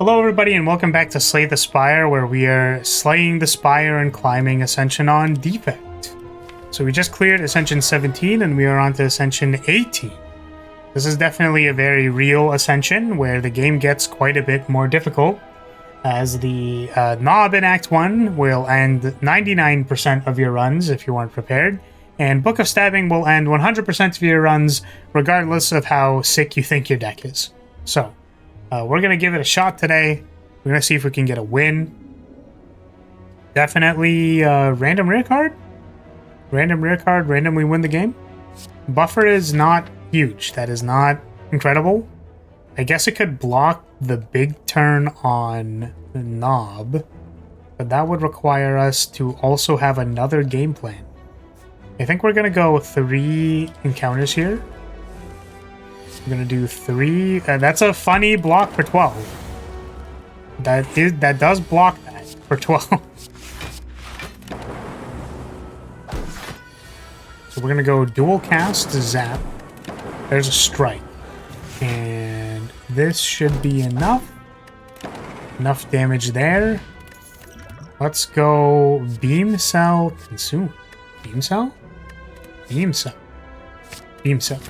Hello everybody and welcome back to Slay the Spire, where we are slaying the Spire and climbing Ascension on defect. So we just cleared Ascension 17 and we are on to Ascension 18. This is definitely a very real Ascension where the game gets quite a bit more difficult, as the knob in Act 1 will end 99% of your runs if you weren't prepared, and Book of Stabbing will end 100% of your runs regardless of how sick you think your deck is. So we're going to give it a shot today. We're going to see if we can get a win. Definitely random rare card. Random rare card, randomly win the game. Buffer is not huge. That is not incredible. I guess it could block the big turn on the knob, but that would require us to also have another game plan. I think we're going to go 3 encounters here. We're gonna do 3. That's a funny block for 12. That does block that for 12. So we're gonna go dual cast, zap. There's a strike, and this should be enough. Enough damage there. Let's go beam cell, consume. Beam cell? Beam cell. Beam cell.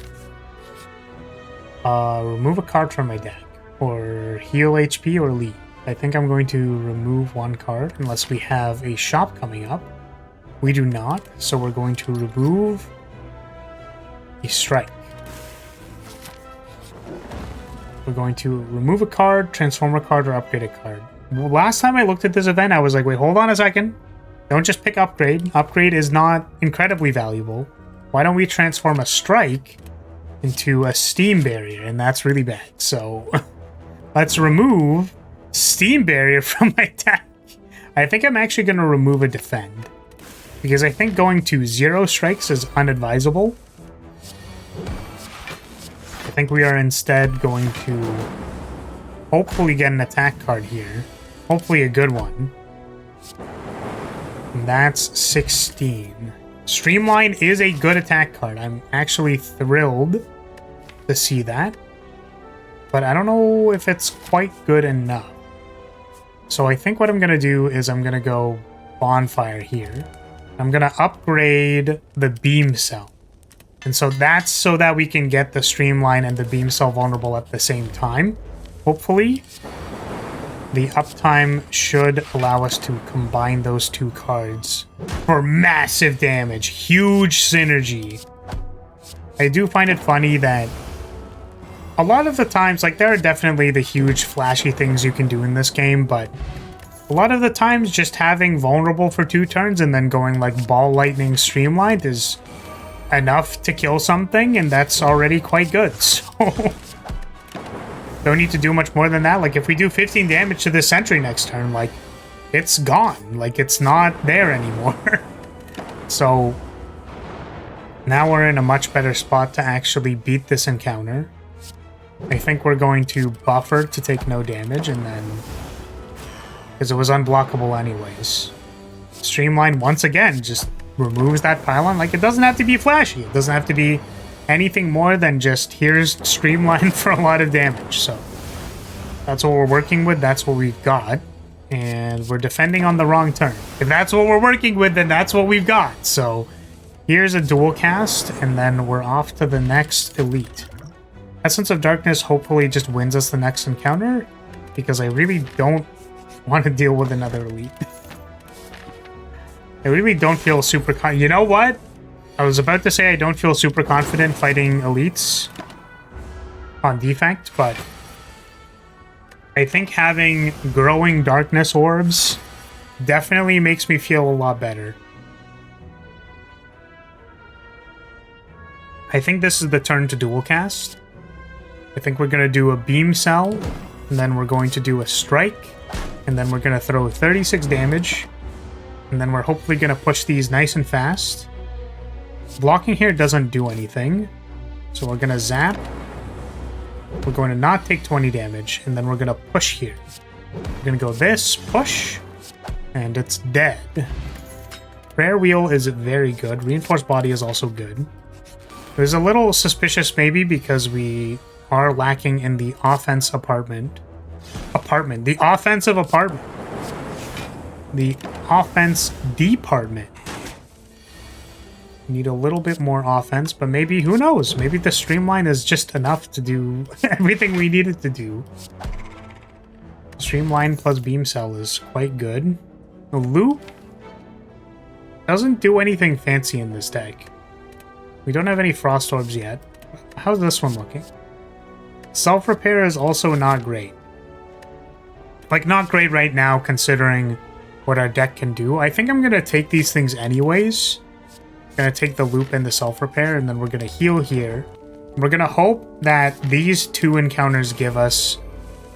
Remove a card from my deck, or heal HP or lead. I think I'm going to remove 1 card unless we have a shop coming up. We do not, so we're going to remove a strike. We're going to remove a card, transform a card, or upgrade a card. Last time I looked at this event, I was like, wait, hold on a second. Don't just pick upgrade. Upgrade is not incredibly valuable. Why don't we transform a strike into a steam barrier? And that's really bad. So let's remove steam barrier from my deck. I think I'm actually going to remove a defend, because I think going to 0 strikes is unadvisable. I think we are instead going to hopefully get an attack card here. Hopefully a good one. And that's 16. Streamline is a good attack card. I'm actually thrilled to see that, but I don't know if it's quite good enough. So I think what I'm going to do is I'm going to go bonfire here. I'm going to upgrade the beam cell. And so that's so that we can get the streamline and the beam cell vulnerable at the same time. Hopefully, the uptime should allow us to combine those 2 cards for massive damage. Huge synergy. I do find it funny that a lot of the times, like, there are definitely the huge flashy things you can do in this game, but a lot of the times just having vulnerable for 2 turns and then going like ball lightning streamlined is enough to kill something, and that's already quite good. So don't need to do much more than that. Like, if we do 15 damage to this sentry next turn, like, it's gone. Like, it's not there anymore. So now we're in a much better spot to actually beat this encounter. I think we're going to buffer to take no damage, and then, because it was unblockable anyways, streamline once again just removes that pylon. Like, it doesn't have to be flashy. It doesn't have to be anything more than just here's streamline for a lot of damage. So that's what we're working with. That's what we've got, and we're defending on the wrong turn. If that's what we're working with, then that's what we've got. So here's a dual cast, and then we're off to the next elite. Essence of Darkness hopefully just wins us the next encounter, because I really don't want to deal with another elite. I really don't feel super you know what? I was about to say I don't feel super confident fighting elites on defect, but I think having growing darkness orbs definitely makes me feel a lot better. I think this is the turn to dual cast. I think we're going to do a beam cell, and then we're going to do a strike, and then we're going to throw 36 damage, and then we're hopefully going to push these nice and fast. Blocking here doesn't do anything, so we're going to zap. We're going to not take 20 damage, and then we're going to push here. We're going to go this, push, and it's dead. Prayer Wheel is very good. Reinforced Body is also good. It was a little suspicious maybe because we are lacking in the offense apartment. apartment. The offensive apartment. The offense department. Need a little bit more offense, but maybe, who knows? Maybe the streamline is just enough to do everything we needed to do. Streamline plus beam cell is quite good. The loop doesn't do anything fancy in this deck. We don't have any frost orbs yet. How's this one looking? Self-repair is also not great. Like, not great right now considering what our deck can do. I think I'm going to take these things anyways. I'm going to take the loop and the self-repair, and then we're going to heal here. We're going to hope that these two encounters give us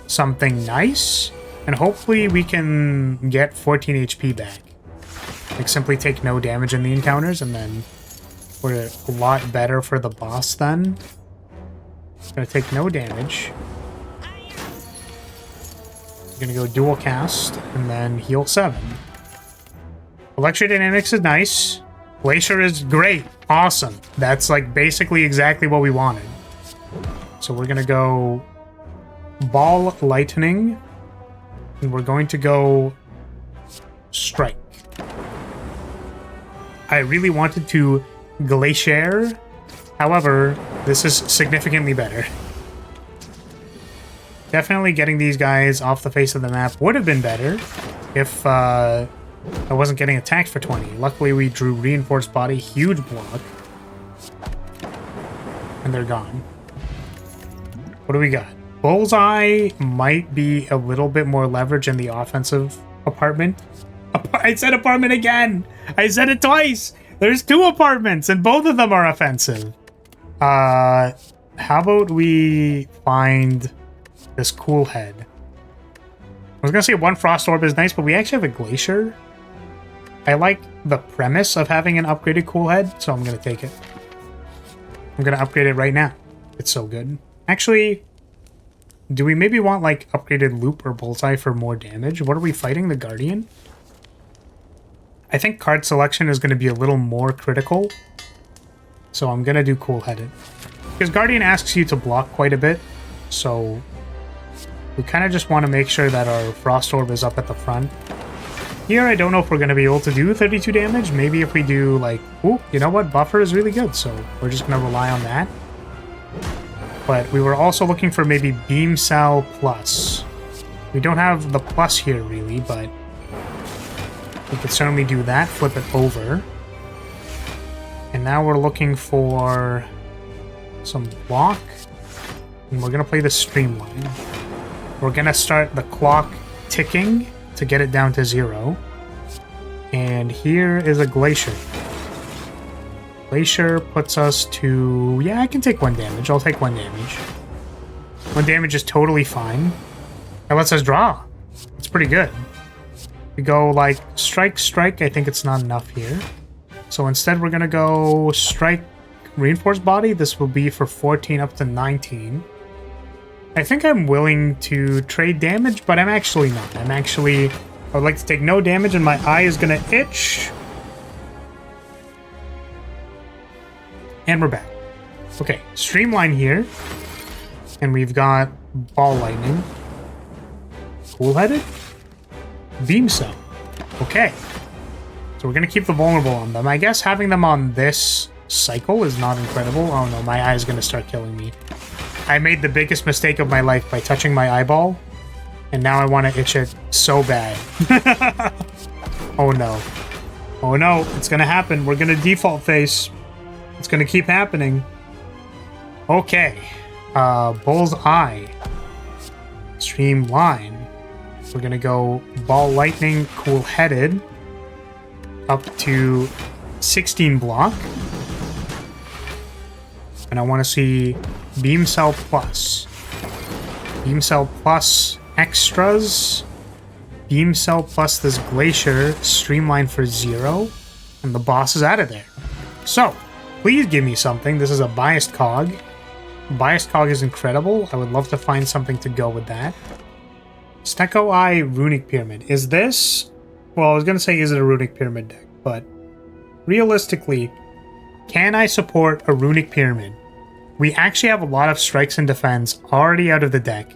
something nice, and hopefully we can get 14 HP back. Like, simply take no damage in the encounters, and then we're a lot better for the boss then. Gonna take no damage. We're gonna go dual cast, and then heal 7. Electrodynamics is nice. Glacier is great. Awesome. That's like basically exactly what we wanted. So we're gonna go Ball Lightning, and we're going to go Strike. I really wanted to Glacier, however, this is significantly better. Definitely getting these guys off the face of the map would have been better if I wasn't getting attacked for 20. Luckily, we drew Reinforced Body, huge block. And they're gone. What do we got? Bullseye might be a little bit more leverage in the offensive apartment. I said apartment again! I said it twice! There's 2 apartments, and both of them are offensive. How about we find this cool head? I was gonna say 1 frost orb is nice, but we actually have a glacier. I like the premise of having an upgraded cool head, so I'm gonna take it. I'm gonna upgrade it right now. It's so good. Actually, do we maybe want like upgraded loop or bullseye for more damage? What are we fighting? The Guardian? I think card selection is going to be a little more critical, so I'm going to do cool-headed. Because Guardian asks you to block quite a bit, so we kind of just want to make sure that our Frost Orb is up at the front. Here, I don't know if we're going to be able to do 32 damage. Maybe if we do, like, ooh, you know what? Buffer is really good, so we're just going to rely on that. But we were also looking for maybe Beam Cell Plus. We don't have the plus here, really, but we could certainly do that, flip it over. And now we're looking for some block. And we're going to play the Streamline. We're going to start the clock ticking to get it down to 0. And here is a Glacier. Glacier puts us to... Yeah, I can take 1 damage. I'll take 1 damage. 1 damage is totally fine. That lets us draw. It's pretty good. We go like strike, strike. I think it's not enough here. So instead we're going to go strike, reinforced body. This will be for 14 up to 19. I think I'm willing to trade damage, but I'm actually not. I would like to take no damage and my eye is going to itch. And we're back. Okay, Streamline here. And we've got Ball Lightning. Cool-headed? Beam Cell. Okay. So we're going to keep the vulnerable on them. I guess having them on this cycle is not incredible. Oh no, my eye is going to start killing me. I made the biggest mistake of my life by touching my eyeball. And now I want to itch it so bad. Oh no. Oh no, it's going to happen. We're going to default face. It's going to keep happening. Okay. Bull's Eye. Streamline. We're going to go Ball Lightning, Cool-Headed, up to 16 block. And I want to see Beam Cell Plus. Beam Cell Plus extras. Beam Cell Plus this Glacier, Streamline for 0. And the boss is out of there. So, please give me something. This is a Biased Cog. Biased Cog is incredible. I would love to find something to go with that. Steko Eye Runic Pyramid. Is this... Well, I was going to say, is it a Runic Pyramid deck? But realistically, can I support a Runic Pyramid? We actually have a lot of strikes and defense already out of the deck.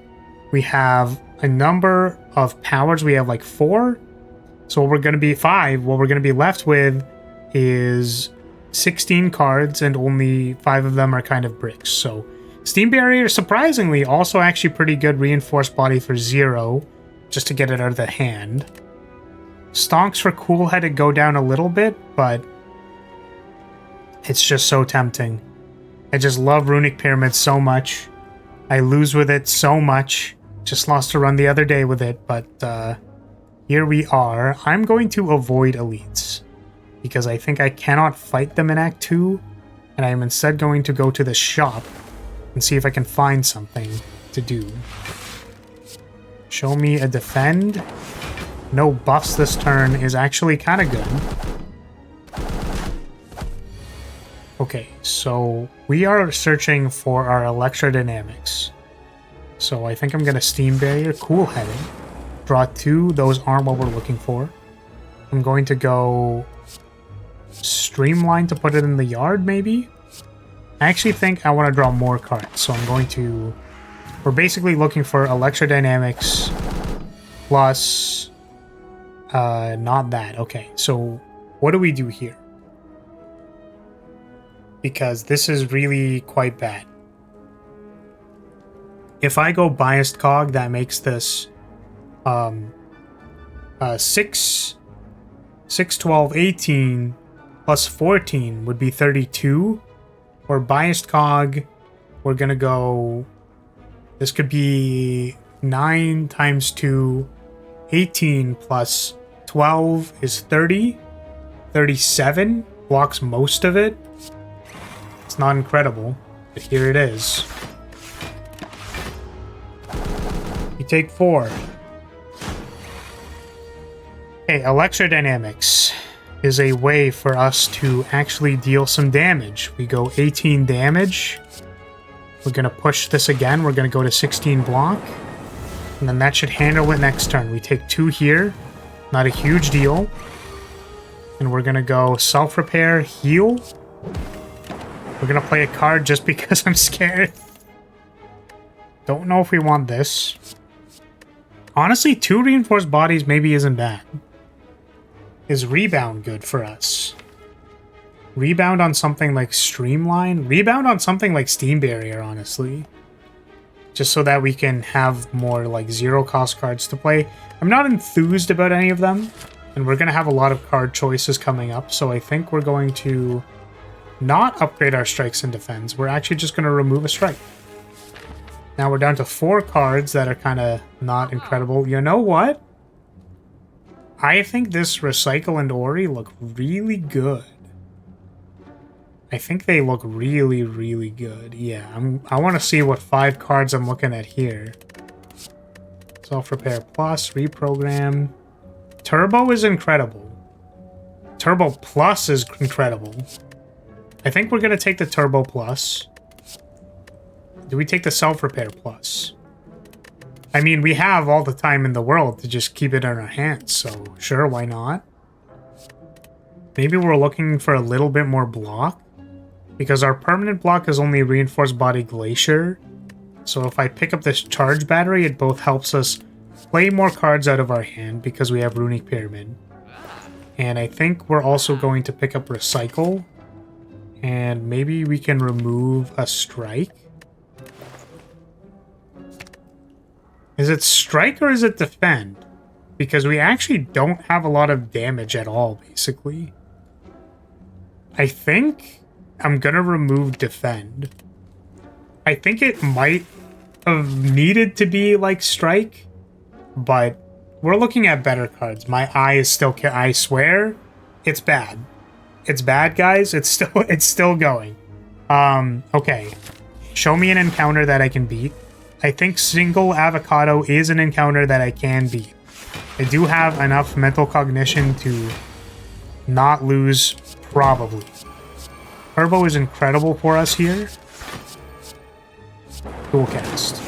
We have a number of powers. We have like 4. So what we're going to be 5. What we're going to be left with is 16 cards, and only 5 of them are kind of bricks. So Steam Barrier, surprisingly, also actually pretty good reinforced body for 0, just to get it out of the hand. Stonks for Cool-Headed go down a little bit, but it's just so tempting. I just love Runic Pyramid so much. I lose with it so much. Just lost a run the other day with it, but here we are. I'm going to avoid elites because I think I cannot fight them in Act 2, and I am instead going to go to the shop and see if I can find something to do. Show me a defend. No buffs this turn is actually kind of good. Okay, so we are searching for our electrodynamics. So I think I'm going to Steam Barrier, Cool-Headed. Draw 2, those aren't what we're looking for. I'm going to go Streamline to put it in the yard, maybe? I actually think I want to draw more cards, so I'm going to... We're basically looking for electrodynamics plus... not that. Okay, so what do we do here? Because this is really quite bad. If I go Biased Cog, that makes this 6, 12, 18 plus 14 would be 32. Or Biased Cog, we're gonna go... This could be 9 times 2, 18 plus 12 is 30. 37 blocks most of it. It's not incredible, but here it is. You take 4. Okay, electrodynamics is a way for us to actually deal some damage. We go 18 damage. We're going to push this again. We're going to go to 16 block. And then that should handle it next turn. We take 2 here. Not a huge deal. And we're going to go self-repair, heal. We're going to play a card just because I'm scared. Don't know if we want this. Honestly, 2 reinforced bodies maybe isn't bad. Is Rebound good for us? Rebound on something like Streamline? Rebound on something like Steam Barrier, honestly. Just so that we can have more like 0-cost cards to play. I'm not enthused about any of them. And we're going to have a lot of card choices coming up. So I think we're going to not upgrade our strikes and defense. We're actually just going to remove a strike. Now we're down to 4 cards that are kind of not incredible. You know what? I think this Recycle and Ori look really good. I think they look really, really good. Yeah, I want to see what 5 cards I'm looking at here. Self-Repair Plus, Reprogram. Turbo is incredible. Turbo Plus is incredible. I think we're going to take the Turbo Plus. Do we take the Self-Repair Plus? I mean, we have all the time in the world to just keep it in our hands, so sure, why not? Maybe we're looking for a little bit more block, because our permanent block is only Reinforced Body Glacier. So if I pick up this Charge Battery, it both helps us play more cards out of our hand because we have Runic Pyramid. And I think we're also going to pick up Recycle, and maybe we can remove a Strike. Is it Strike or is it Defend? Because we actually don't have a lot of damage at all, basically. I think I'm gonna remove Defend. I think it might have needed to be like Strike, but we're looking at better cards. My eye is still... I swear, it's bad. It's bad, guys. It's still going. Okay. Show me an encounter that I can beat. I think Single Avocado is an encounter that I can beat. I do have enough mental cognition to not lose, probably. Turbo is incredible for us here. Dual cast.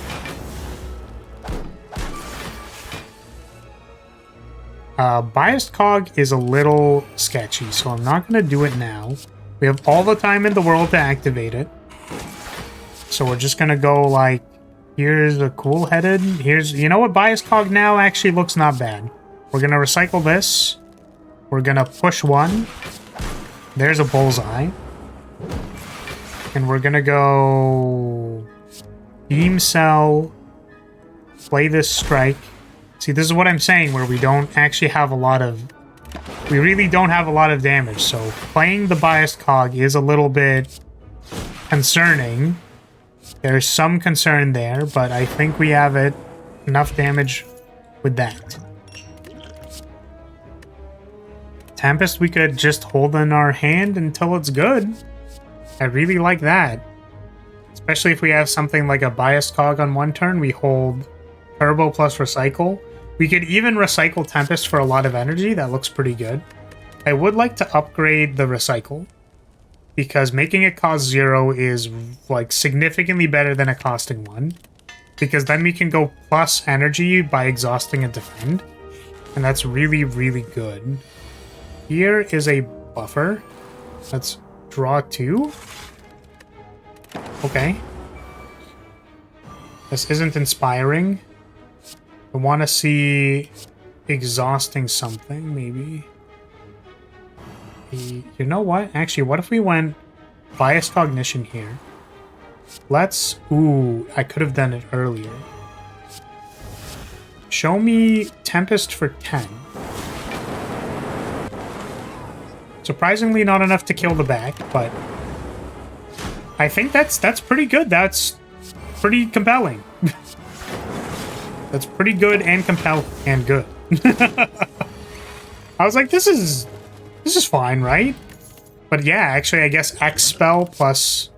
Biased Cog is a little sketchy, so I'm not going to do it now. We have all the time in the world to activate it. So we're just going to go like... Here's a cool-headed. Here's, you know what, bias cog now actually looks not bad. We're gonna recycle this. We're gonna push one. There's a bullseye. And we're gonna go beam cell, play this strike. See, this is what I'm saying, where we don't actually have a lot of... We really don't have a lot of damage, so playing the biased cog is a little bit concerning. There's some concern there, but I think we have enough damage with that. Tempest we could just hold in our hand until it's good. I really like that. Especially if we have something like a biased cog on one turn, we hold turbo plus recycle. We could even recycle Tempest for a lot of energy. That looks pretty good. I would like to upgrade the recycle, because making it cost 0 is like significantly better than it costing 1. Because then we can go plus energy by exhausting a defend. And that's really, really good. Here is a buffer. Let's draw 2. Okay. This isn't inspiring. I want to see exhausting something, maybe. You know what? Actually, what if we went biased cognition here? Let's... Ooh, I could have done it earlier. Show me Tempest for 10. Surprisingly not enough to kill the back, but... I think that's pretty good. That's pretty compelling. That's pretty good and compelling and good. I was like, this is fine, right? But yeah, actually, I guess X spell plus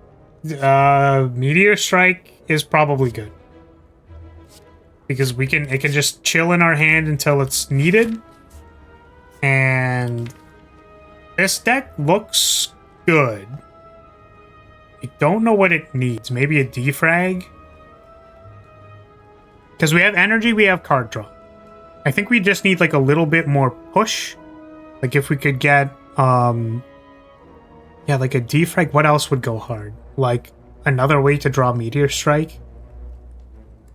Meteor Strike is probably good. Because it can just chill in our hand until it's needed. And this deck looks good. I don't know what it needs. Maybe a defrag? Because we have energy, we have card draw. I think we just need like a little bit more push. Like if we could get, yeah, like a defrag. What else would go hard? Like another way to draw Meteor Strike.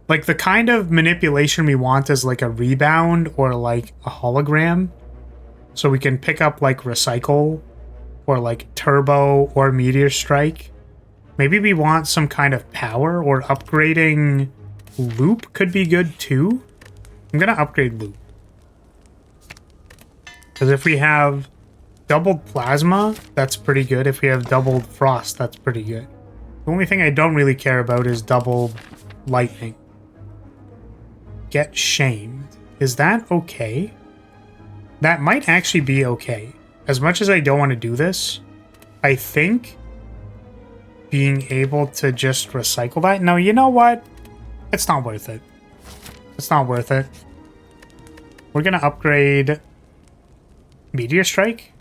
Like the kind of manipulation we want is like a rebound or like a hologram. So we can pick up like recycle or like turbo or Meteor Strike. Maybe we want some kind of power, or upgrading loop could be good too. I'm gonna upgrade loop. Because if we have doubled plasma, that's pretty good. If we have doubled frost, that's pretty good. The only thing I don't really care about is doubled lightning. Get shamed. Is that okay? That might actually be okay. As much as I don't want to do this, I think being able to just recycle that... No, you know what? It's not worth it. It's not worth it. We're gonna upgrade Meteor Strike.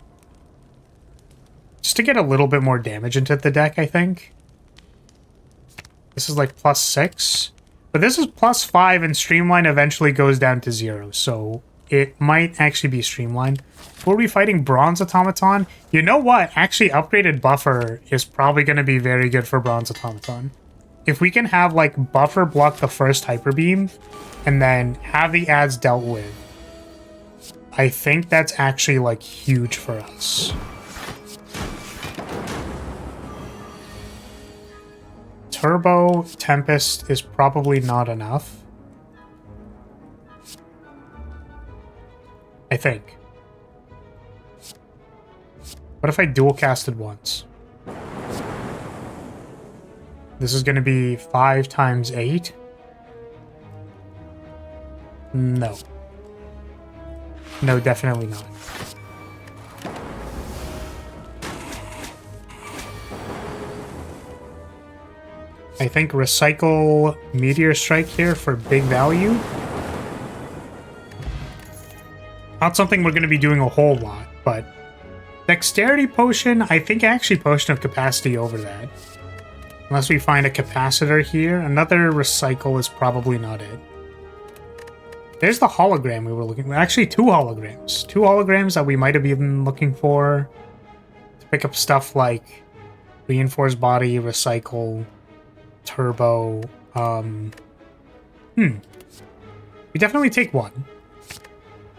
Just to get a little bit more damage into the deck, I think. This is like +6. But this is +5, and Streamline eventually goes down to 0. So it might actually be Streamline. Were we fighting Bronze Automaton? You know what? Actually, upgraded Buffer is probably going to be very good for Bronze Automaton. If we can have, like, Buffer block the first Hyper Beam, and then have the ads dealt with, I think that's actually, like, huge for us. Turbo Tempest is probably not enough. I think. What if I dual casted once? This is going to be 5 times 8. No. No, definitely not. I think recycle Meteor Strike here for big value. Not something we're going to be doing a whole lot, but Dexterity Potion, I think actually Potion of Capacity over that. Unless we find a capacitor here. Another recycle is probably not it. There's the hologram we were looking for. Actually, 2 holograms. 2 holograms that we might have been looking for to pick up stuff like Reinforced Body, Recycle, Turbo. We definitely take one.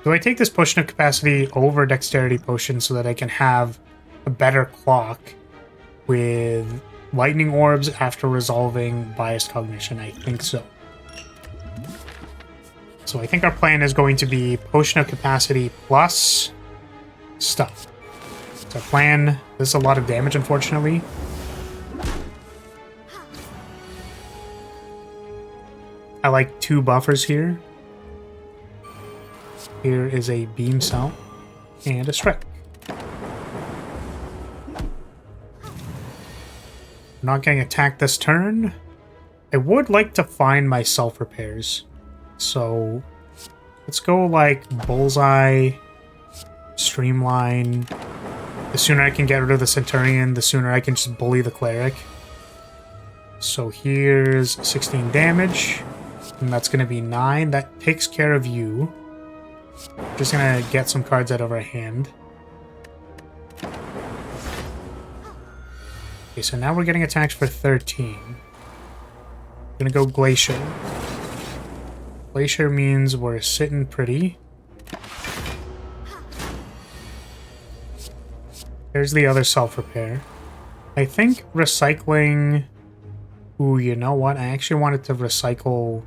Do I take this potion of capacity over dexterity potion so that I can have a better clock with lightning orbs after resolving biased cognition? I think so. So I think our plan is going to be potion of capacity plus stuff. It's our plan. This is a lot of damage, unfortunately. I like 2 buffers here. Here is a beam cell and a strike. I'm not getting attacked this turn. I would like to find my self-repairs. So let's go like bullseye, streamline. The sooner I can get rid of the Centurion, the sooner I can just bully the cleric. So here's 16 damage, and that's going to be 9. That takes care of you. Just going to get some cards out of our hand. Okay, so now we're getting attacked for 13. I'm going to go Glacier. Glacier means we're sitting pretty. There's the other self-repair. I think recycling... Ooh, you know what? I actually wanted to recycle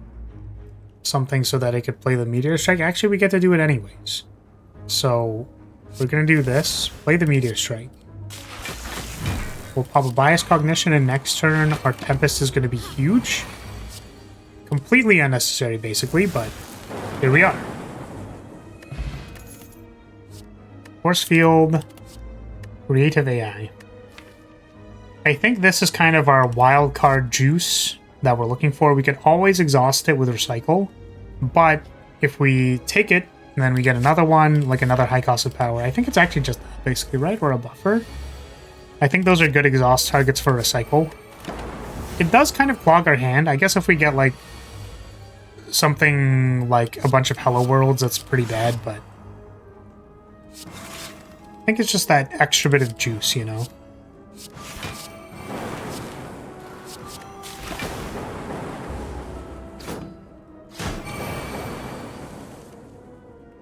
something so that I could play the Meteor Strike. Actually, we get to do it anyways. So, we're going to do this. Play the Meteor Strike. We'll pop a Bias Cognition, and next turn, our Tempest is going to be huge. Completely unnecessary, basically, but here we are. Force Field, Creative AI. I think this is kind of our wild card juice that we're looking for. We can always exhaust it with Recycle, but if we take it, and then we get another one, like another high cost of power, I think it's actually just that, basically, right? Or a buffer. I think those are good exhaust targets for Recycle. It does kind of clog our hand. I guess if we get, like, something like a bunch of Hello Worlds, that's pretty bad, but I think it's just that extra bit of juice, you know?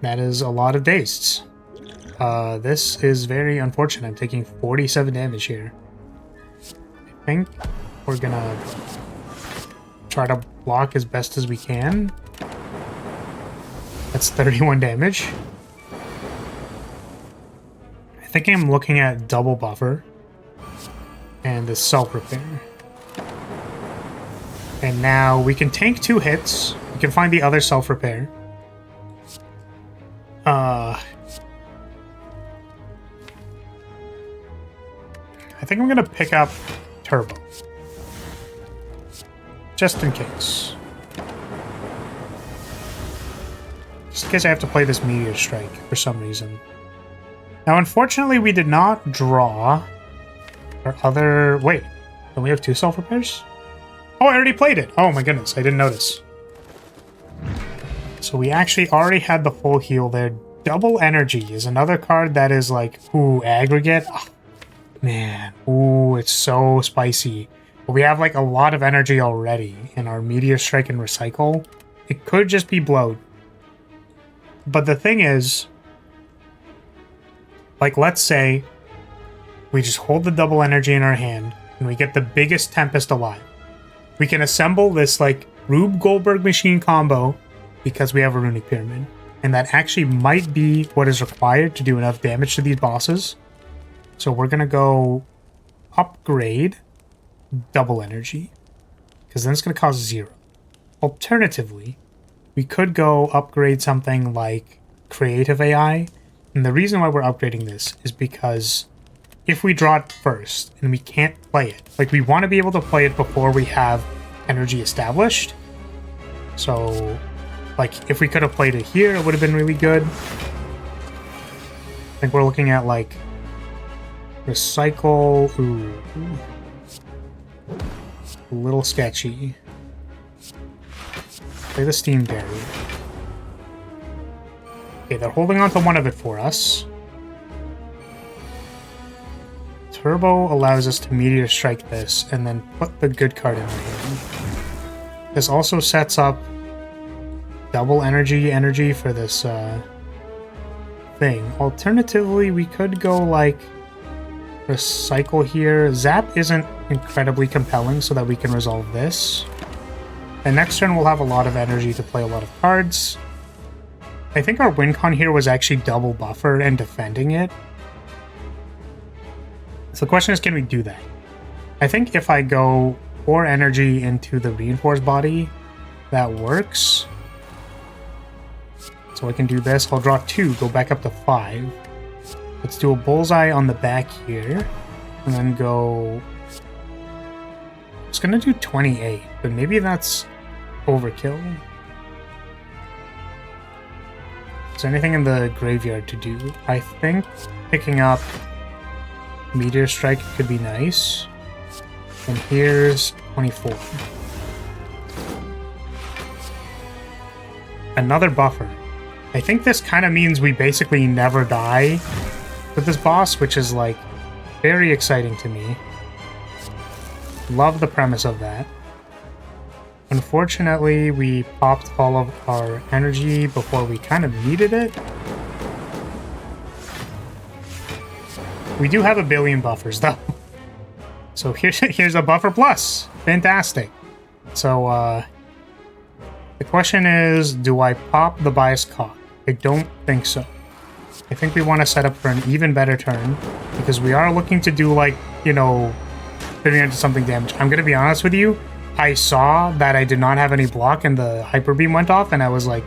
That is a lot of dazed. This is very unfortunate. I'm taking 47 damage here. I think we're gonna try to block as best as we can. That's 31 damage. I think I'm looking at double buffer and the self-repair. And now we can tank 2 hits. We can find the other self-repair. I think I'm gonna pick up Turbo. Just in case. Just in case I have to play this Meteor Strike for some reason. Now, unfortunately, we did not draw our other... Wait, don't we have 2 self-repairs? Oh, I already played it! Oh my goodness, I didn't notice. So we actually already had the full heal there. Double Energy is another card that is like, ooh, aggregate. Oh, man, ooh, it's so spicy. But we have like a lot of energy already in our Meteor Strike and Recycle. It could just be bloat. But the thing is, like, let's say we just hold the double energy in our hand and we get the biggest Tempest alive. We can assemble this like Rube Goldberg machine combo because we have a Runic Pyramid. And that actually might be what is required to do enough damage to these bosses. So we're going to go upgrade double energy, because then it's going to cost 0. Alternatively, we could go upgrade something like Creative AI. And the reason why we're upgrading this is because if we draw it first and we can't play it, like we want to be able to play it before we have energy established. So... like, if we could have played it here, it would have been really good. I think we're looking at, like, Recycle. Ooh. A little sketchy. Play the Steam Barrier. Okay, they're holding on to one of it for us. Turbo allows us to Meteor Strike this and then put the good card in our hand. This also sets up double energy for this thing. Alternatively, we could go like recycle here. Zap isn't incredibly compelling so that we can resolve this. And next turn we'll have a lot of energy to play a lot of cards. I think our win con here was actually double buffer and defending it. So the question is, can we do that? I think if I go 4 energy into the reinforced body, that works. So I can do this. I'll draw 2, go back up to 5. Let's do a bullseye on the back here. And then go... I was going to do 28, but maybe that's overkill. Is there anything in the graveyard to do? I think picking up Meteor Strike could be nice. And here's 24. Another buffer. I think this kind of means we basically never die with this boss, which is like very exciting to me. Love the premise of that. Unfortunately, we popped all of our energy before we kind of needed it. We do have a billion buffers though. So here's a buffer plus. Fantastic. So the question is, do I pop the biased cog? I don't think so. I think we want to set up for an even better turn because we are looking to do like, you know, 300 something damage. I'm going to be honest with you. I saw that I did not have any block and the hyper beam went off and I was like,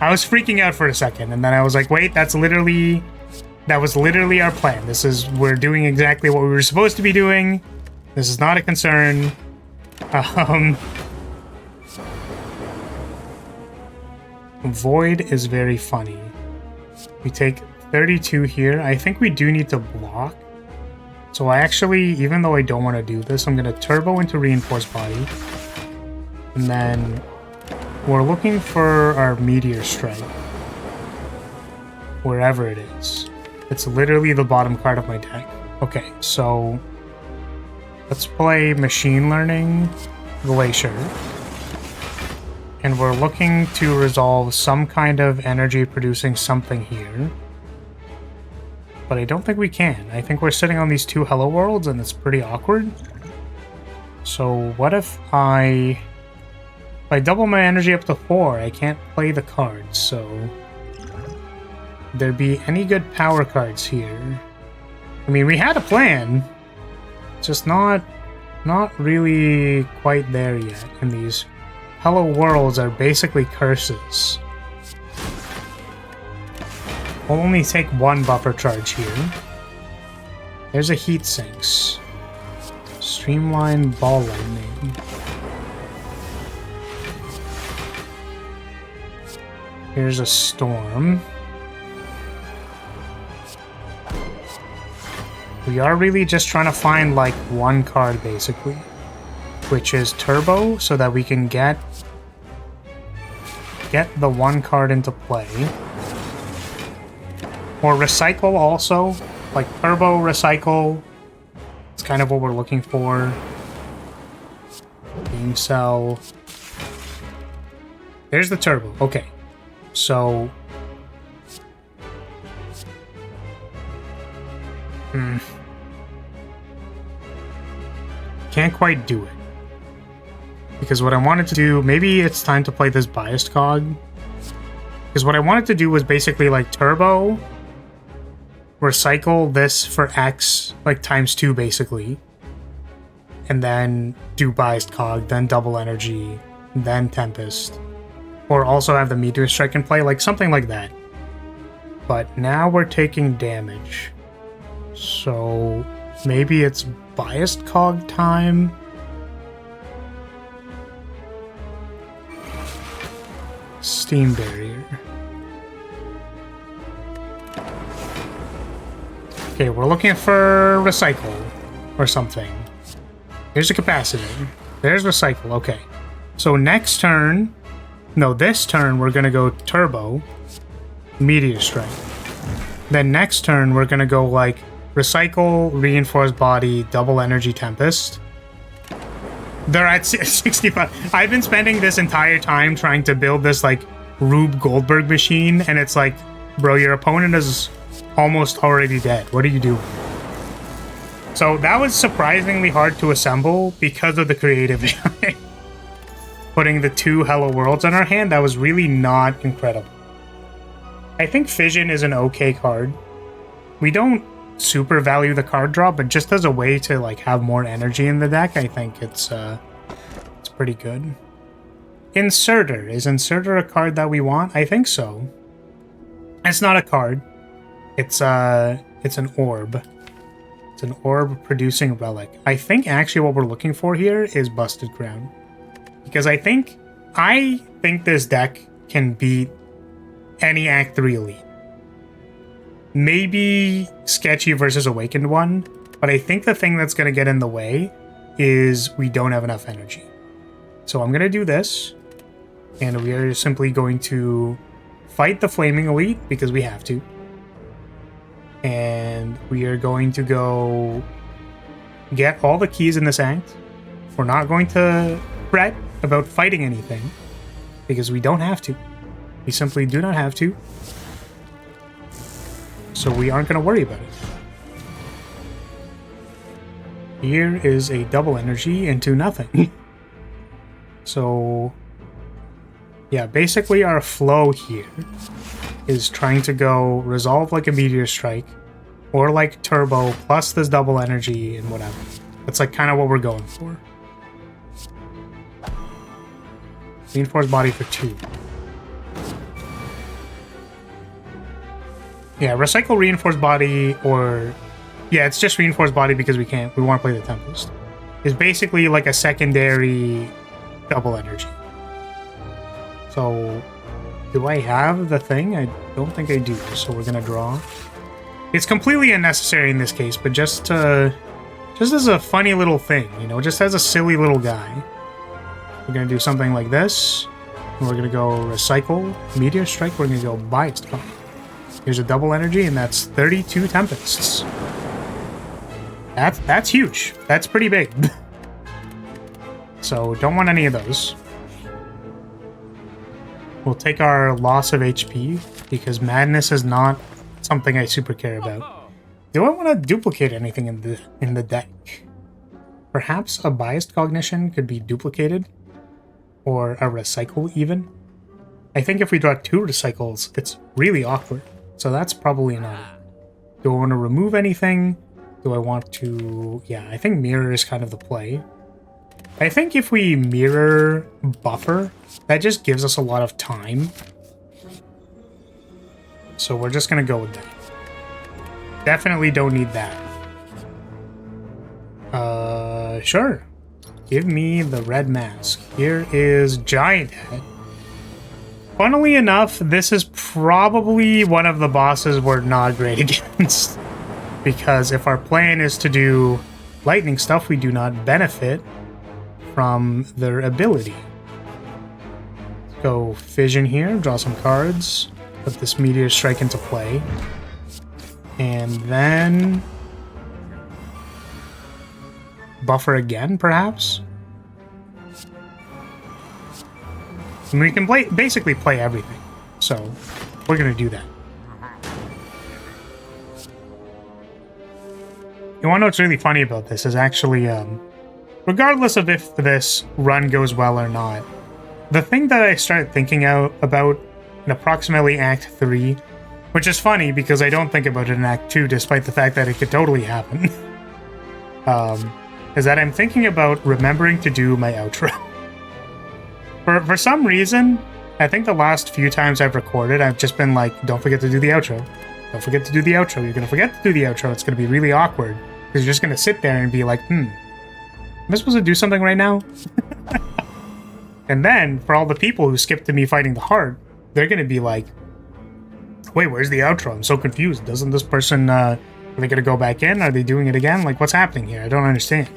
I was freaking out for a second. And then I was like, wait, that was literally our plan. We're doing exactly what we were supposed to be doing. This is not a concern. Void is very funny. We take 32 here. I think we do need to block. So I actually, even though I don't want to do this, I'm going to turbo into reinforced body. And then we're looking for our Meteor Strike. Wherever it is. It's literally the bottom card of my deck. Okay, so let's play Machine Learning Glacier. And we're looking to resolve some kind of energy producing something here. But I don't think we can. I think we're sitting on these 2 Hello Worlds and it's pretty awkward. So what if I double my energy up to 4, I can't play the cards, so... there be any good power cards here? I mean, we had a plan. Just not really quite there yet. And these Hello Worlds are basically curses. We'll only take 1 buffer charge here. There's a Heat Sinks. Streamline Ball Lightning. Here's a Storm. We are really just trying to find like 1 card basically, which is Turbo, so that we can get the 1 card into play. Or Recycle also, like Turbo, Recycle. It's kind of what we're looking for. Game Cell. There's the Turbo. Okay, so can't quite do it. Because what I wanted to do, maybe it's time to play this biased cog. Because what I wanted to do was basically like Turbo, recycle this for X, like ×2 basically. And then do biased cog, then double energy, then Tempest. Or also have the Meteor Strike in play, like something like that. But now we're taking damage. So maybe it's biased cog time. Steam Barrier. Okay, we're looking for Recycle or something. Here's a Capacitor. There's Recycle. Okay. So next turn, no, this turn we're gonna go Turbo, Meteor Strike. Then next turn we're gonna go like Recycle, Reinforced Body, Double Energy Tempest. They're at 65. I've been spending this entire time trying to build this like Rube Goldberg machine, and it's like, bro, your opponent is almost already dead. What are you doing? So that was surprisingly hard to assemble because of the creative AI. Putting the 2 Hello Worlds on our hand, that was really not incredible. I think Fission is an okay card. We don't super value the card draw, but just as a way to like have more energy in the deck, I think it's pretty good. Inserter. Is Inserter a card that we want? I think so. It's not a card. It's an orb. It's an orb producing relic. I think actually what we're looking for here is Busted Crown. Because I think this deck can beat any Act 3 Elite. Maybe Sketchy versus Awakened one, but I think the thing that's going to get in the way is we don't have enough energy. So I'm going to do this, and we are simply going to fight the Flaming Elite because we have to. And we are going to go get all the keys in this act. We're not going to fret about fighting anything because we don't have to. We simply do not have to. So we aren't going to worry about it. Here is a double energy into nothing. So, yeah, basically our flow here is trying to go resolve like a Meteor Strike or like Turbo plus this double energy and whatever. That's like kind of what we're going for. Reinforced Body for 2. Yeah, recycle Reinforced Body, or yeah, it's just Reinforced Body because we want to play the Tempest. It's basically like a secondary double energy. So, do I have the thing? I don't think I do, so we're gonna draw. It's completely unnecessary in this case, but just as a funny little thing, you know, just as a silly little guy. We're gonna do something like this. And we're gonna go recycle Meteor Strike. We're gonna go Biased Card. Here's a double energy, and that's 32 Tempests. That's huge. That's pretty big. So don't want any of those. We'll take our loss of HP because Madness is not something I super care about. Do I want to duplicate anything in the deck? Perhaps a Biased Cognition could be duplicated, or a recycle even. I think if we draw 2 recycles, it's really awkward. So that's probably not it. Do I want to remove anything? Do I want to... Yeah, I think Mirror is kind of the play. I think if we Mirror Buffer, that just gives us a lot of time. So we're just going to go with that. Definitely don't need that. Sure. Give me the red mask. Here is Giant Head. Funnily enough, this is probably one of the bosses we're not great against. Because if our plan is to do lightning stuff, we do not benefit from their ability. Let's go Fission here, draw some cards, put this Meteor Strike into play. And then... Buffer again, perhaps? And we can basically play everything, so we're gonna do that. You wanna know what's really funny about this is actually, regardless of if this run goes well or not, the thing that I started thinking about in approximately Act 3, which is funny because I don't think about it in Act 2 despite the fact that it could totally happen, is that I'm thinking about remembering to do my outro. For some reason, I think the last few times I've recorded, I've just been like, don't forget to do the outro. Don't forget to do the outro. You're going to forget to do the outro. It's going to be really awkward. Because you're just going to sit there and be like, am I supposed to do something right now? And then, for all the people who skipped to me fighting the heart, they're going to be like, wait, where's the outro? I'm so confused. Doesn't this person, are they going to go back in? Are they doing it again? Like, what's happening here? I don't understand.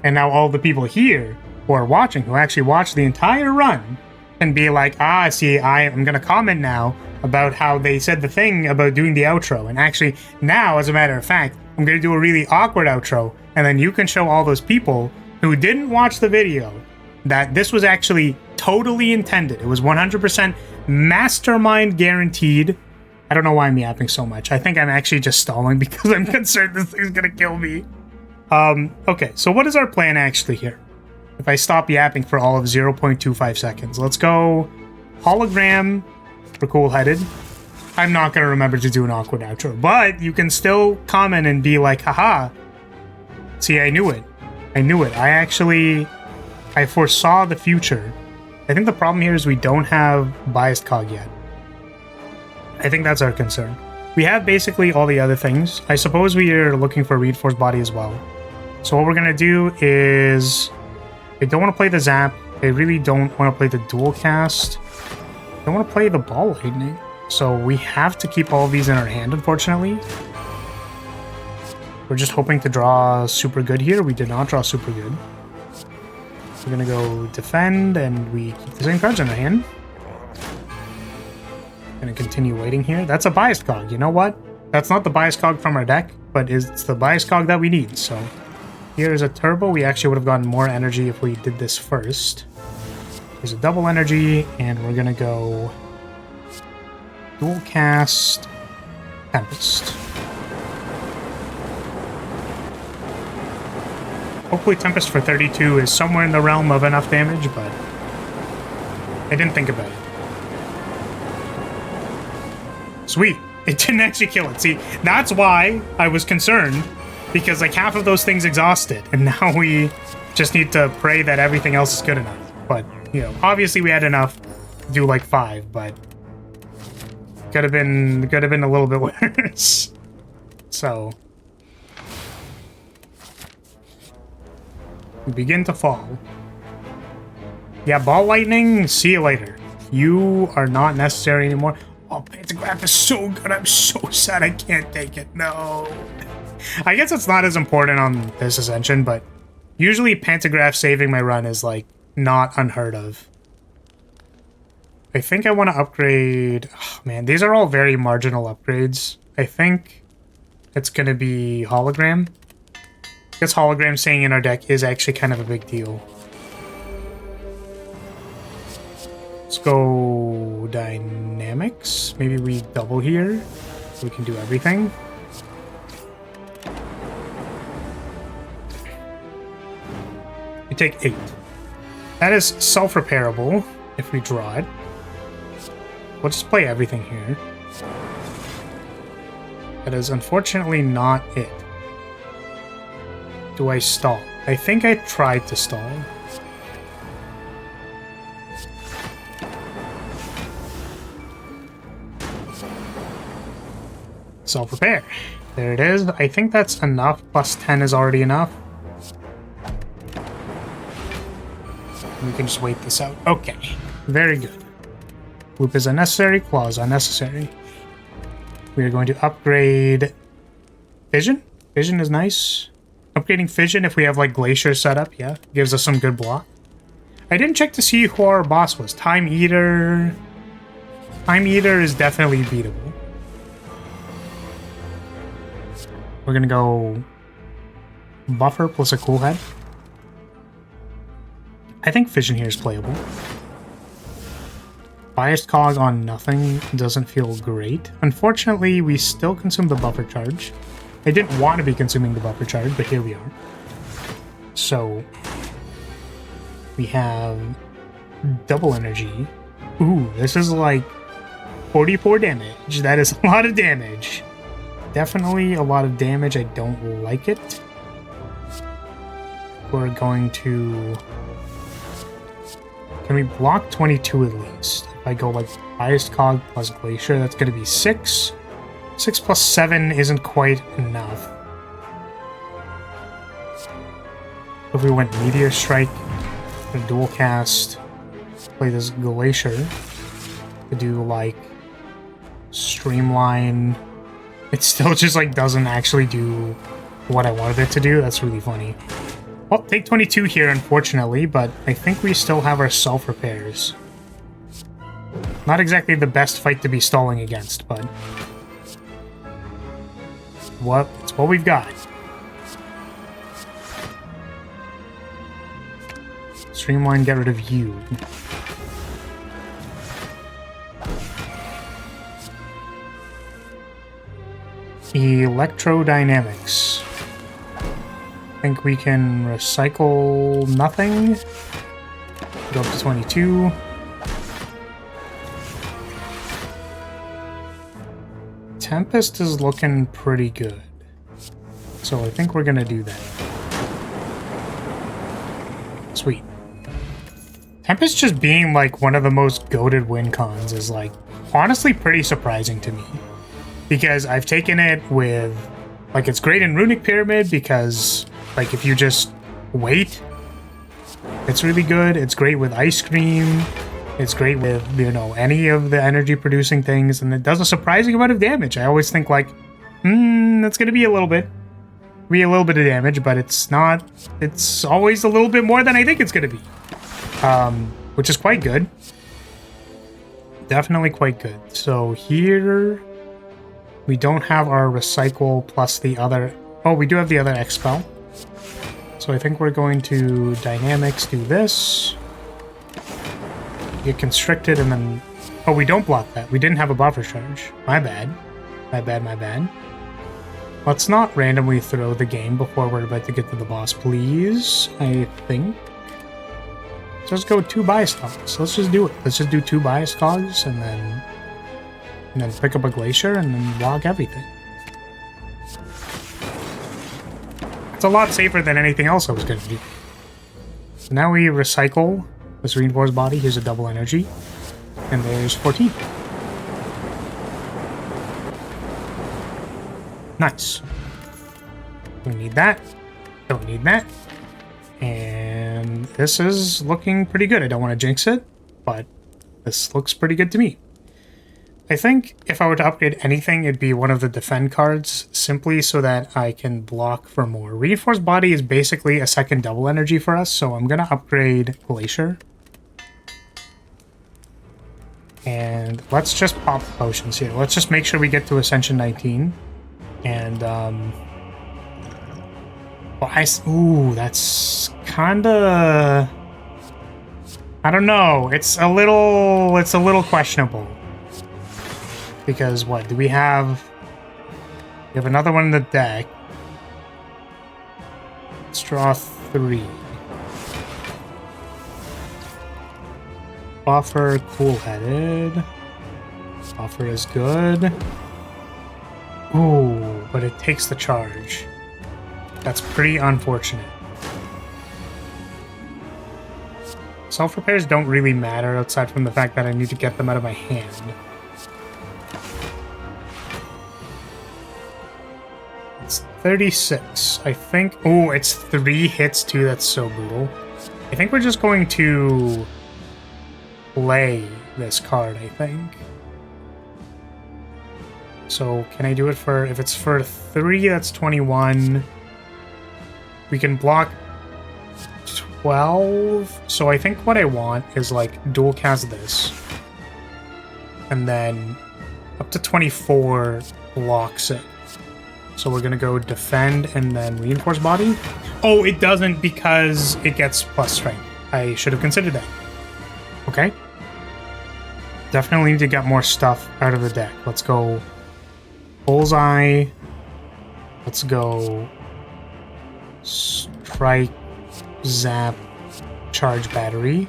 And now all the people here who are watching, who actually watched the entire run, and be like, see, I'm going to comment now about how they said the thing about doing the outro. And actually, now, as a matter of fact, I'm going to do a really awkward outro, and then you can show all those people who didn't watch the video that this was actually totally intended. It was 100% Mastermind guaranteed. I don't know why I'm yapping so much. I think I'm actually just stalling because I'm concerned this thing's gonna kill me. Okay, so what is our plan actually here? If I stop yapping for all of 0.25 seconds. Let's go hologram for cool-headed. I'm not gonna remember to do an awkward outro, but you can still comment and be like, haha. See, I knew it. I knew it. I foresaw the future. I think the problem here is we don't have biased cog yet. I think that's our concern. We have basically all the other things. I suppose we are looking for reinforced body as well. So what we're gonna do is, I don't want to play the zap. I really don't want to play the dual cast. I don't want to play the ball lightning. So we have to keep all of these in our hand, unfortunately. We're just hoping to draw super good here. We did not draw super good. We're gonna go defend, and we keep the same cards in our hand. Gonna continue waiting here. That's a biased cog. You know what? That's not the biased cog from our deck, but it's the biased cog that we need. So here's a turbo. We actually would have gotten more energy if we did this first. Here's a double energy, and we're gonna go dual cast Tempest. Hopefully Tempest for 32 is somewhere in the realm of enough damage, but I didn't think about it. Sweet. It didn't actually kill it. See, that's why I was concerned, because like half of those things exhausted, and now we just need to pray that everything else is good enough. But, you know, obviously we had enough to do like 5, but could have been a little bit worse. So we begin to fall. Yeah, ball lightning, see you later. You are not necessary anymore. Oh, Pantograph is so good. I'm so sad I can't take it. No. I guess it's not as important on this Ascension, but usually Pantograph saving my run is, like, not unheard of. I think I want to upgrade... Oh, man, these are all very marginal upgrades. I think it's going to be Hologram. I guess Hologram staying in our deck is actually kind of a big deal. Let's go Dynamics. Maybe we double here so we can do everything. We take 8. That is self-repairable if we draw it. We'll just play everything here. That is unfortunately not it. Do I stall? I think I tried to stall. Self-repair. There it is. I think that's enough. Plus 10 is already enough. We can just wait this out. Okay. Very good. Loop is unnecessary. Claw is unnecessary. We are going to upgrade Fission. Fission is nice. Upgrading Fission if we have like Glacier set up, yeah. Gives us some good block. I didn't check to see who our boss was. Time Eater. Time Eater is definitely beatable. We're gonna go Buffer plus a Cool Head. I think Fission here is playable. Biased Cog on nothing doesn't feel great. Unfortunately, we still consume the Buffer Charge. I didn't want to be consuming the Buffer Charge, but here we are. So, we have double energy. Ooh, this is like 44 damage. That is a lot of damage. Definitely a lot of damage. I don't like it. We're going to... Can we block 22 at least? If I go like Biased Cog plus Glacier, that's going to be 6. 6 plus 7 isn't quite enough. If we went Meteor Strike, a dual cast, play this Glacier to do like Streamline. It still just like doesn't actually do what I wanted it to do. That's really funny. Well, take 22 here, unfortunately, but I think we still have our self-repairs. Not exactly the best fight to be stalling against, but it's what we've got. Streamline, get rid of you. Electrodynamics. I think we can recycle nothing. Go up to 22. Tempest is looking pretty good. So I think we're gonna do that. Sweet. Tempest just being like one of the most goated win cons is like honestly pretty surprising to me. Because I've taken it with like it's great in Runic Pyramid because like if you just wait, it's really good. It's great with Ice Cream. It's great with, you know, any of the energy producing things, and it does a surprising amount of damage. I always think like, that's gonna be a little bit of damage, but it's not. It's always a little bit more than I think it's gonna be, which is quite good. Definitely quite good. So here we don't have our recycle plus the other. Oh, we do have the other expel. So I think we're going to dynamics do this. Get constricted and then... Oh, we don't block that. We didn't have a buffer charge. My bad. My bad, my bad. Let's not randomly throw the game before we're about to get to the boss, please. I think. Let's just go 2 bias cogs. Let's just do it. Let's just do 2 bias cogs and then pick up a glacier and then block everything. It's a lot safer than anything else I was going to do. So now we recycle this reinforced body. Here's a double energy. And there's 14. Nice. Don't need that. Don't need that. And this is looking pretty good. I don't want to jinx it, but this looks pretty good to me. I think if I were to upgrade anything, it'd be one of the defend cards, simply so that I can block for more. Reinforced body is basically a second double energy for us, so I'm going to upgrade Glacier. And let's just pop potions here. Let's just make sure we get to Ascension 19. And, well, ooh, that's kinda... I don't know. It's a little questionable. Because what, do we have... We have another one in the deck. Let's draw 3. Buffer, cool-headed. Buffer is good. Ooh, but it takes the charge. That's pretty unfortunate. Self-repairs don't really matter outside from the fact that I need to get them out of my hand. It's 36. I think... Oh, it's 3 hits too. That's so brutal. I think we're just going to play this card, I think. So can I do it for... If it's for 3, that's 21. We can block 12. So I think what I want is like dual cast this. And then up to 24 blocks it. So we're going to go defend and then reinforce body. Oh, it doesn't because it gets plus strength. I should have considered that. Okay. Definitely need to get more stuff out of the deck. Let's go Bullseye. Let's go Strike, Zap, Charge Battery.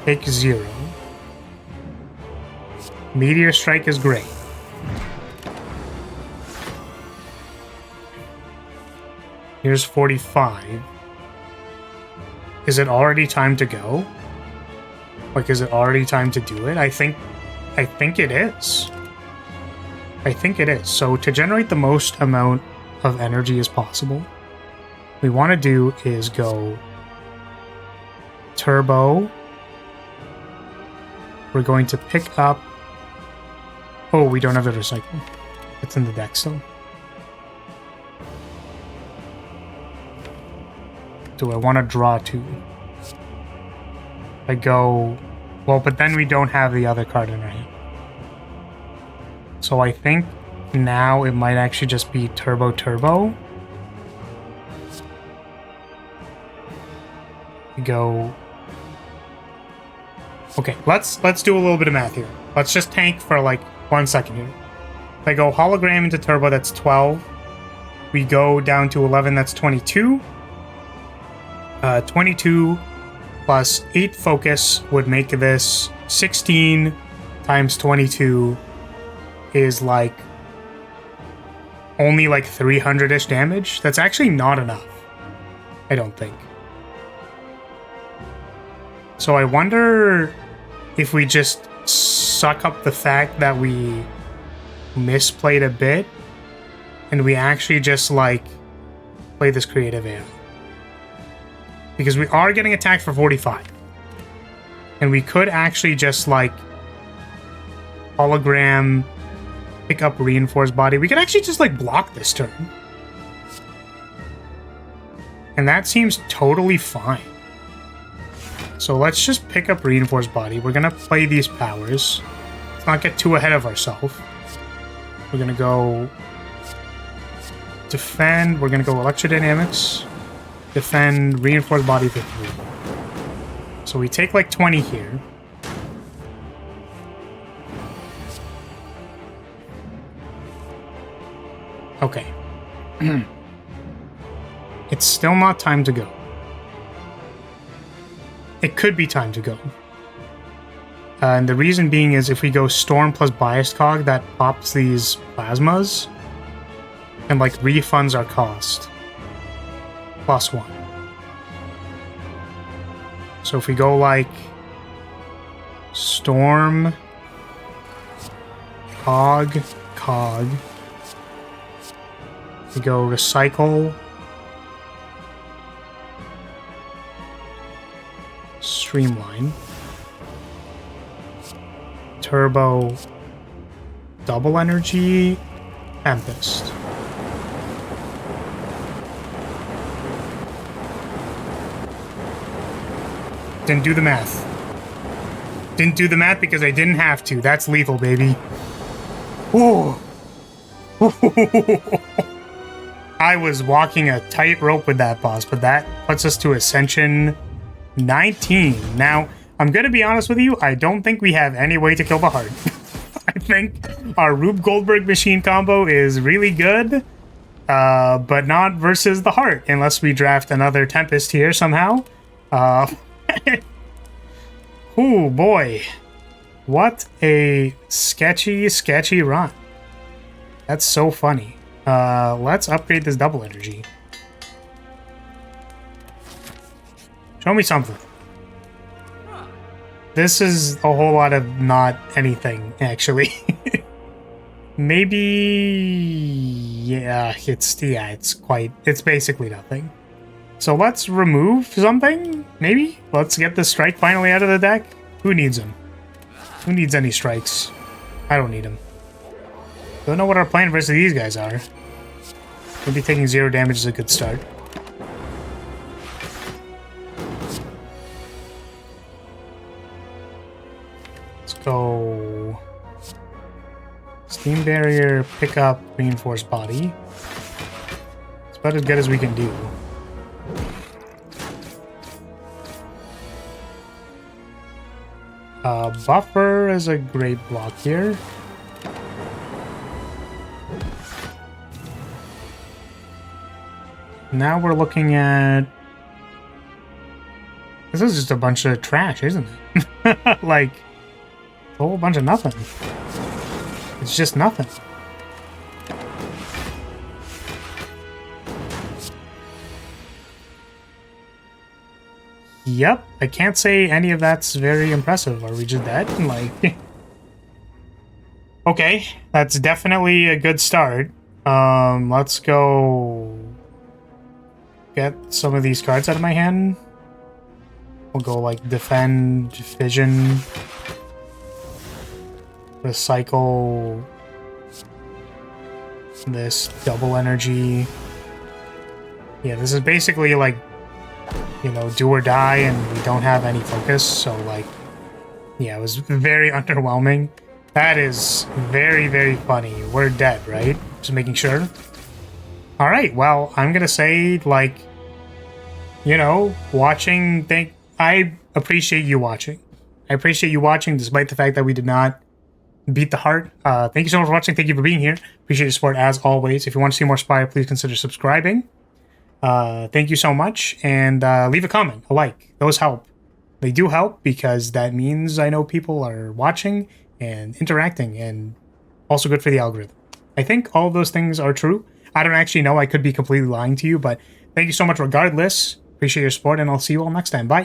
Take 0. Meteor Strike is great. Here's 45. Is it already time to go? Like, is it already time to do it? I think it is. I think it is. So to generate the most amount of energy as possible, what we want to do is go turbo. We're going to pick up... Oh, we don't have the recycle. It's in the deck still. Do I want to draw 2? I go... Well, but then we don't have the other card in our hand. So I think now it might actually just be Turbo Turbo. We go... Okay, let's do a little bit of math here. Let's just tank for like 1 second here. If I go hologram into turbo, that's 12. We go down to 11, that's 22. 22 plus 8 focus would make this 16 times 22 is like only like 300-ish damage. That's actually not enough, I don't think. So I wonder if we just suck up the fact that we misplayed a bit and we actually just like play this creative AI. Because we are getting attacked for 45. And we could actually just like hologram, pick up reinforced body. We could actually just like block this turn. And that seems totally fine. So let's just pick up reinforced body. We're gonna play these powers. Let's not get too ahead of ourselves. We're gonna go defend. We're gonna go electrodynamics. Defend, reinforced body for 3. So we take like 20 here. Okay. It's still not time to go. It could be time to go. And the reason being is if we go Storm plus Biased Cog, that pops these plasmas and like refunds our cost. +1. So if we go like Storm, Cog, we go Recycle, Streamline, Turbo, Double Energy, Tempest. Didn't do the math. Didn't do the math because I didn't have to. That's lethal, baby. Ooh. I was walking a tightrope with that boss, but that puts us to Ascension 19. Now, I'm going to be honest with you, I don't think we have any way to kill the heart. I think our Rube Goldberg machine combo is really good, but not versus the heart, unless we draft another Tempest here somehow. Oh boy. What a sketchy run. That's so funny. Let's upgrade this double energy. Show me something. This is a whole lot of not anything, actually. Maybe... yeah, it's basically nothing. So let's remove something, maybe? Let's get the strike finally out of the deck. Who needs them? Who needs any strikes? I don't need them. Don't know what our plan versus these guys are. Maybe taking 0 damage is a good start. Let's go... Steam Barrier, pick up Reinforced Body. It's about as good as we can do. Buffer is a great block here. Now we're looking at... this is just a bunch of trash, isn't it? Like, a whole bunch of nothing. It's just nothing. Yep, I can't say any of that's very impressive. Are we just dead? Like, okay, that's definitely a good start. Let's go get some of these cards out of my hand. We'll go like defend, fission, recycle, this double energy. Yeah, this is basically like, you know, do or die, and we don't have any focus, so like, yeah, it was very underwhelming. That is very, very funny. We're dead, right? Just making sure. Alright, well, I'm gonna say, like, you know, watching, I appreciate you watching. I appreciate you watching, despite the fact that we did not Beat the Heart. Thank you so much for watching. Thank you for being here. Appreciate your support as always. If you want to see more Spire, please consider subscribing. Thank you so much. And leave a comment, a like. Those help. They do help because that means I know people are watching and interacting, and also good for the algorithm. I think all of those things are true. I don't actually know. I could be completely lying to you, but thank you so much regardless. Appreciate your support, and I'll see you all next time. Bye.